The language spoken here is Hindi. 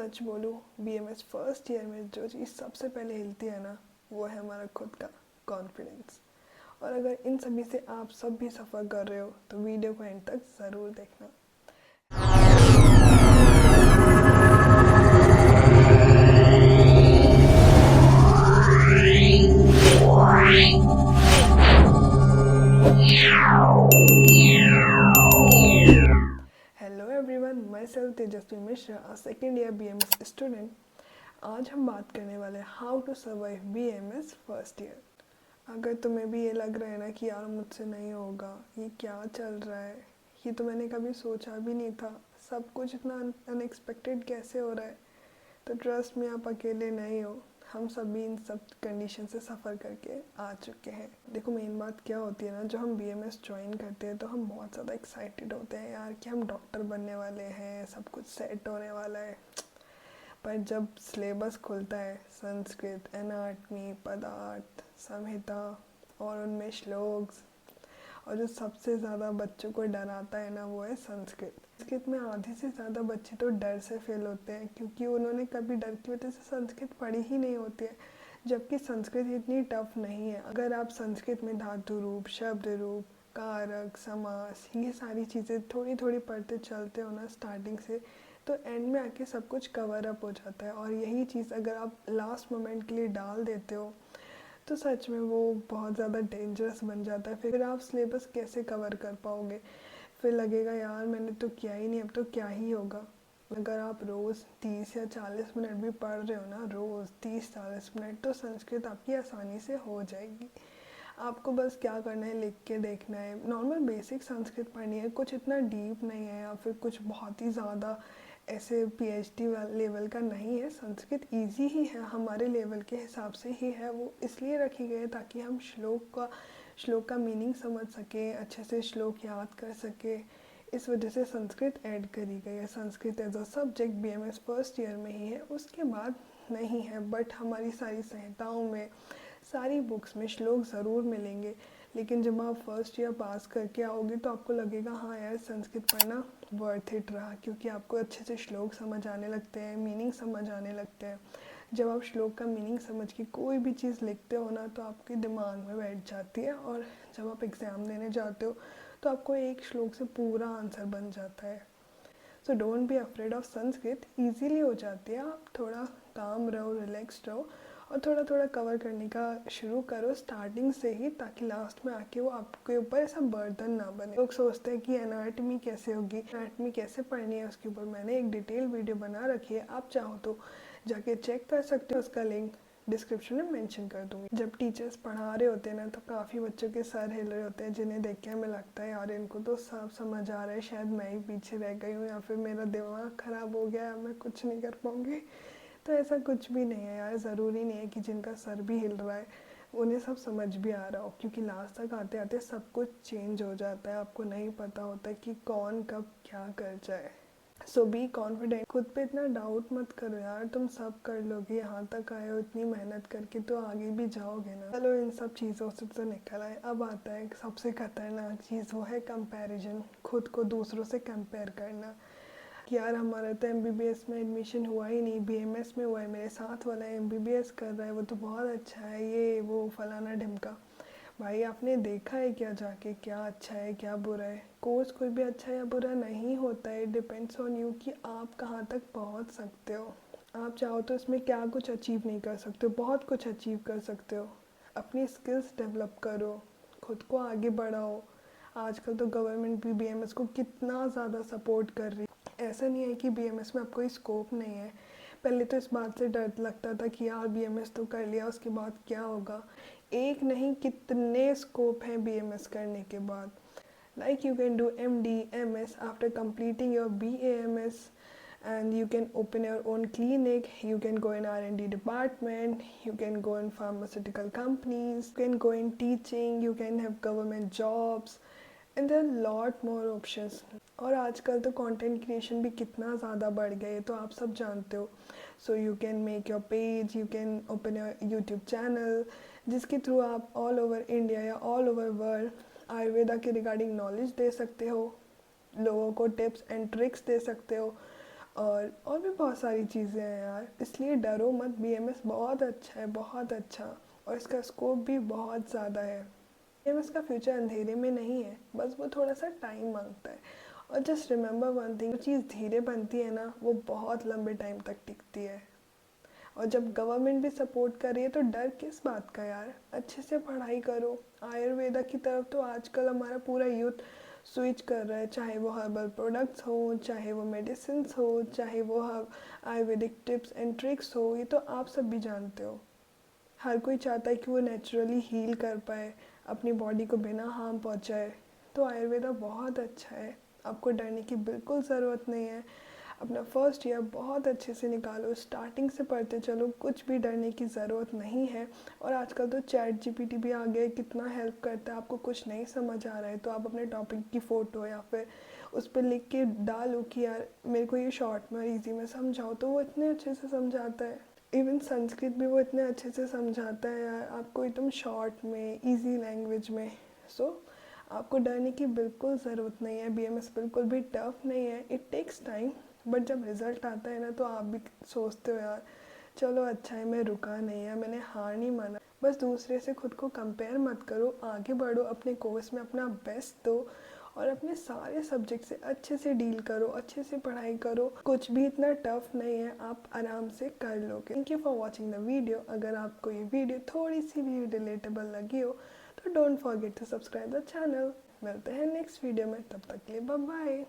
सच बोलूँ, बीएमएस फर्स्ट ईयर में जो चीज़ सबसे पहले हिलती है ना, वो है हमारा खुद का कॉन्फिडेंस। और अगर इन सभी से आप सब भी सफ़र कर रहे हो तो वीडियो को एंड तक ज़रूर देखना। Hello everyone, myself Tejaswi Mishra, a second year BMS student. आज हम बात करने वाले हैं how to survive BMS first year. अगर तुम्हें भी ये लग रहा है ना कि यार मुझसे नहीं होगा, ये क्या चल रहा है, ये तो मैंने कभी सोचा भी नहीं था, सब कुछ इतना अनएक्सपेक्टेड कैसे हो रहा है, तो ट्रस्ट में आप अकेले नहीं हो। हम सभी इन सब कंडीशन से सफ़र करके आ चुके हैं। देखो, मेन बात क्या होती है ना, जो हम बीएमएस ज्वाइन करते हैं तो हम बहुत ज़्यादा एक्साइटेड होते हैं यार कि हम डॉक्टर बनने वाले हैं, सब कुछ सेट होने वाला है। पर जब सिलेबस खुलता है, संस्कृत, एनाटमी, पदार्थ, संहिता और उनमें श्लोक, और जो सबसे ज़्यादा बच्चों को डराता है ना, वो है संस्कृत। संस्कृत में आधे से ज़्यादा बच्चे तो डर से फेल होते हैं क्योंकि उन्होंने कभी डर की वजह से संस्कृत पढ़ी ही नहीं होती है, जबकि संस्कृत इतनी टफ नहीं है। अगर आप संस्कृत में धातु रूप, शब्द रूप, कारक, समास, ये सारी चीज़ें थोड़ी थोड़ी पढ़ते चलते हो ना स्टार्टिंग से, तो एंड में आके सब कुछ कवर अप हो जाता है। और यही चीज़ अगर आप लास्ट मोमेंट के लिए डाल देते हो तो सच में वो बहुत ज़्यादा डेंजरस बन जाता है। फिर आप सिलेबस कैसे कवर कर पाओगे, फिर लगेगा यार मैंने तो किया ही नहीं, अब तो क्या ही होगा। अगर आप रोज़ 30 या 40 मिनट भी पढ़ रहे हो ना, रोज़ 30-40 मिनट, तो संस्कृत आपकी आसानी से हो जाएगी। आपको बस क्या करना है, लिख के देखना है, नॉर्मल बेसिक संस्कृत पढ़नी है, कुछ इतना डीप नहीं है या फिर कुछ बहुत ही ज़्यादा ऐसे पीएचडी लेवल का नहीं है। संस्कृत इजी ही है, हमारे लेवल के हिसाब से ही है। वो इसलिए रखी गई है ताकि हम श्लोक का मीनिंग समझ सकें, अच्छे से श्लोक याद कर सके। इस वजह से संस्कृत ऐड करी गई है। Sanskrit as a subject BMS first year में ही है, उसके बाद नहीं है। बट हमारी सारी संहिताओं में, सारी बुक्स में श्लोक ज़रूर मिलेंगे। लेकिन जब आप फर्स्ट ईयर पास करके आओगे तो आपको लगेगा हाँ यार, संस्कृत पढ़ना वर्थ इट रहा, क्योंकि आपको अच्छे से श्लोक समझ आने लगते हैं, मीनिंग समझ आने लगते हैं। जब आप श्लोक का मीनिंग समझ के कोई भी चीज़ लिखते हो ना, तो आपके दिमाग में बैठ जाती है, और जब आप एग्ज़ाम देने जाते हो तो आपको एक श्लोक से पूरा आंसर बन जाता है। So don't be afraid of Sanskrit, easily हो जाती है। आप थोड़ा काम रहो, रिलैक्स्ड रहो, और थोड़ा थोड़ा कवर करने का शुरू करो स्टार्टिंग से ही, ताकि लास्ट में आके वो आपके ऊपर ऐसा बर्डन ना बने। लोग सोचते हैं कि एनाटमी कैसे होगी, एनाटमी कैसे पढ़नी है, उसके ऊपर मैंने एक डिटेल वीडियो बना रखी है, आप चाहो तो जाके चेक कर सकते हो, उसका लिंक डिस्क्रिप्शन में मेंशन कर दूँगी। जब टीचर्स पढ़ा रहे होते हैं ना, तो काफ़ी बच्चों के सर हिल रहे होते हैं, जिन्हें देख के हमें लगता है यार इनको तो सब समझ आ रहा है, शायद मैं ही पीछे रह गई हूँ, या फिर मेरा दिमाग ख़राब हो गया है, मैं कुछ नहीं कर पाऊँगी। तो ऐसा कुछ भी नहीं है यार, ज़रूरी नहीं है कि जिनका सर भी हिल रहा है उन्हें सब समझ भी आ रहा हो, क्योंकि लास्ट तक आते आते सब कुछ चेंज हो जाता है। आपको नहीं पता होता कि कौन कब क्या कर जाए। सो बी कॉन्फिडेंट, खुद पे इतना डाउट मत करो यार, तुम सब कर लोगे, यहाँ तक आए हो इतनी मेहनत करके, तो आगे भी जाओगे ना। चलो, इन सब चीज़ों से तो निकल आए, अब आता है सबसे खतरनाक चीज़, वो है कंपैरिजन, खुद को दूसरों से कंपेयर करना। कि यार हमारा तो एमबीबीएस में एडमिशन हुआ ही नहीं, बीएमएस में हुआ है, मेरे साथ वाला एमबीबीएस कर रहा है, वो तो बहुत अच्छा है, ये वो फलाना ढिमका। भाई आपने देखा है क्या जाके, क्या अच्छा है क्या बुरा है? कोर्स कोई भी अच्छा या बुरा नहीं होता है, डिपेंड्स ऑन यू कि आप कहाँ तक पहुँच सकते हो। आप चाहो तो इसमें क्या कुछ अचीव नहीं कर सकते हो, बहुत कुछ अचीव कर सकते हो। अपनी स्किल्स डेवलप करो, खुद को आगे बढ़ाओ। आजकल तो गवर्नमेंट भी बीएमएस को कितना ज़्यादा सपोर्ट कर रही है। ऐसा नहीं है कि बीएमएस में आपको कोई स्कोप नहीं है। पहले तो इस बात से डर लगता था कि यार बीएमएस तो कर लिया, उसके बाद क्या होगा। एक नहीं, कितने स्कोप हैं बीएमएस करने के बाद। Like you can do MD, MS after completing your BAMS, and you can open your own clinic, you can go in R&D department, you can go in pharmaceutical companies, you can go in teaching, you can have government jobs, and there are lot more options. और आजकल तो कंटेंट क्रिएशन भी कितना ज़्यादा बढ़ गया है, तो आप सब जानते हो। So you can make your page, you can open your YouTube channel, जिसके थ्रू आप ऑल ओवर इंडिया या ऑल ओवर वर्ल्ड आयुर्वेदा के रिगार्डिंग नॉलेज दे सकते हो, लोगों को टिप्स एंड ट्रिक्स दे सकते हो, और भी बहुत सारी चीज़ें हैं यार, इसलिए डरो मत। बीएमएस बहुत अच्छा है, बहुत अच्छा, और इसका स्कोप भी बहुत ज़्यादा है। बीएमएस का फ्यूचर अंधेरे में नहीं है, बस वो थोड़ा सा टाइम मांगता है। और जस्ट रिमेंबर वन थिंग, जो चीज़ धीरे बनती है ना वो बहुत लंबे टाइम तक टिकती है। और जब गवर्नमेंट भी सपोर्ट कर रही है तो डर किस बात का यार, अच्छे से पढ़ाई करो। आयुर्वेदा की तरफ तो आजकल हमारा पूरा यूथ स्विच कर रहा है, चाहे वो हर्बल प्रोडक्ट्स हो, चाहे वो मेडिसिन हो, चाहे वो आयुर्वेदिक टिप्स एंड ट्रिक्स हो, ये तो आप सब भी जानते हो। हर कोई चाहता है कि वो नेचुरली हील कर पाए, अपनी बॉडी को बिना हार्म पहुंचाए। तो आयुर्वेदा बहुत अच्छा है, आपको डरने की बिल्कुल ज़रूरत नहीं है। अपना फर्स्ट ईयर बहुत अच्छे से निकालो, स्टार्टिंग से पढ़ते चलो, कुछ भी डरने की ज़रूरत नहीं है। और आजकल तो चैट जीपीटी भी आ गया है, कितना हेल्प करता है। आपको कुछ नहीं समझ आ रहा है तो आप अपने टॉपिक की फ़ोटो या फिर उस पर लिख के डालो कि यार मेरे को ये शॉर्ट में और ईजी में समझाओ, तो वो इतने अच्छे से समझाता है। इवन संस्कृत भी वो इतने अच्छे से समझाता है यार, आपको एकदम शॉर्ट में, इजी लैंग्वेज में। सो आपको डरने की बिल्कुल ज़रूरत नहीं है। बीएमएस बिल्कुल भी टफ नहीं है, इट टेक्स टाइम। बट जब रिज़ल्ट आता है ना तो आप भी सोचते हो यार चलो अच्छा है, मैं रुका नहीं है, मैंने हार नहीं माना। बस दूसरे से खुद को कंपेयर मत करो, आगे बढ़ो, अपने कोर्स में अपना बेस्ट दो और अपने सारे सब्जेक्ट से अच्छे से डील करो, अच्छे से पढ़ाई करो। कुछ भी इतना टफ नहीं है, आप आराम से कर लोगे। Thank you for watching the video. अगर आपको ये वीडियो थोड़ी सी भी रिलेटेबल लगी हो तो don't forget to subscribe the channel. मिलते हैं नेक्स्ट वीडियो में, तब तक के लिए बाय बाय।